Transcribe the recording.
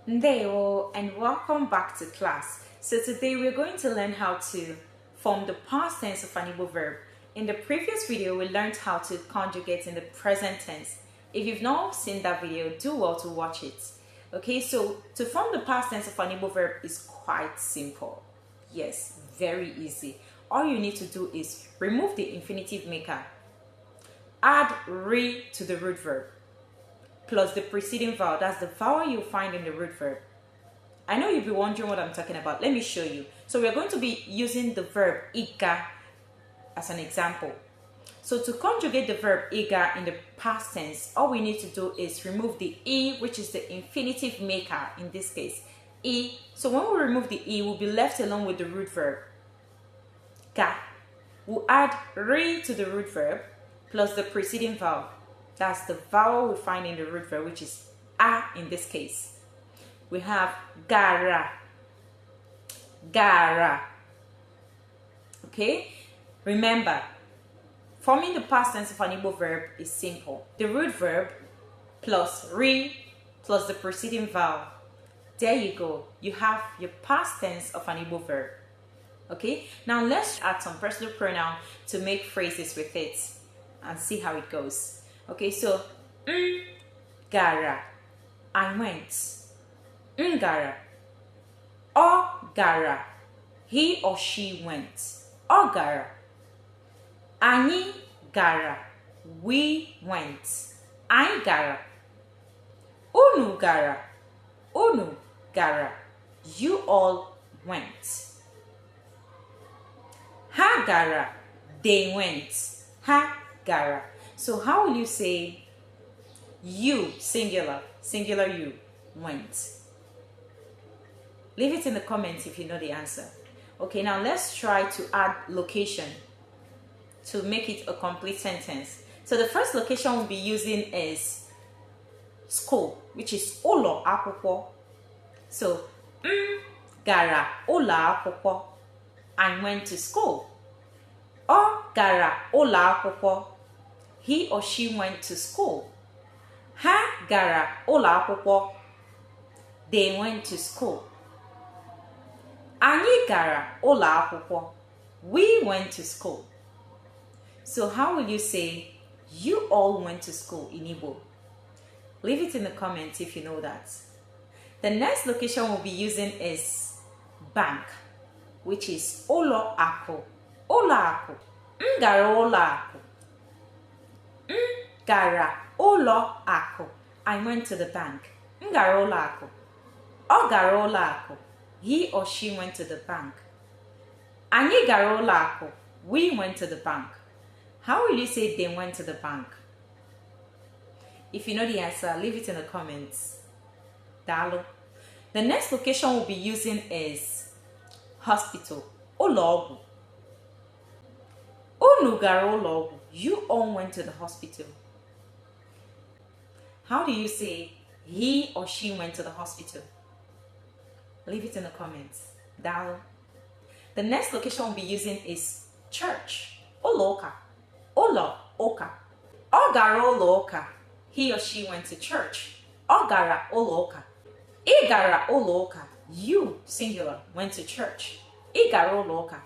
Ndewo and welcome back to class. So today we're going to learn how to form the past tense of an Igbo verb. In the previous video, we learned how to conjugate in the present tense. If you've not seen that video, do well to watch it. Okay, so to form the past tense of an Igbo verb is quite simple. Yes, very easy. All you need to do is remove the infinitive maker, add re to the root verb, plus the preceding vowel. That's the vowel you find in the root verb. I know you'll be wondering what I'm talking about. Let me show you. So we're going to be using the verb iga as an example. So to conjugate the verb iga in the past tense, all we need to do is remove the e, which is the infinitive maker in this case. E. So when we remove the e, we'll be left alone with the root verb ga. We'll add re to the root verb plus the preceding vowel. That's the vowel we find in the root verb, which is a in this case. We have gara, gara. Okay? Remember, forming the past tense of an Igbo verb is simple. The root verb plus re plus the preceding vowel. There you go. You have your past tense of an Igbo verb. Okay? Now let's add some personal pronoun to make phrases with it and see how it goes. Okay, so gara, I went. Gara, o gara, he or she went. O gara, anyị gara, we went. Anyị gara, unu gara, unu gara, you all went. Ha gara, they went. Ha gara. So how will you say you, singular, singular you, went? Leave it in the comments if you know the answer. Okay, now let's try to add location to make it a complete sentence. So the first location we'll be using is school, which is ụlọ akwụkwọ. So, gara ụlọ akwụkwọ. I went to school. Ọ gara ụlọ akwụkwọ. He or she went to school. Ha gara ụlọ akwụkwọ. They went to school. Anyị gara ụlọ akwụkwọ. We went to school. So how will you say you all went to school in Igbo? Leave it in the comments if you know that. The next location we'll be using is bank, which is ụlọ akụ. Ụlọ akụ. M gara ụlọ akụ. Gara ụlọ akụ. I went to the bank. M gara ụlọ akụ. Ọ gara ụlọ akụ. He or she went to the bank. Anyị gara ụlọ akụ. We went to the bank. How will you say they went to the bank? If you know the answer, leave it in the comments. Dalo. The next location we'll be using is hospital. Ụlọ ọgwụ. Unu gara ụlọ ọgwụ. You all went to the hospital. How do you say he or she went to the hospital? Leave it in the comments. Dalo. The next location we'll be using is church. Ụlọ ụka. Ụlọ ụka. Ọ gara ụlọ ụka. He or she went to church. Ọ gara ụlọ ụka. Ị gara ụlọ ụka. You, singular, went to church. Ị gara ụlọ ụka.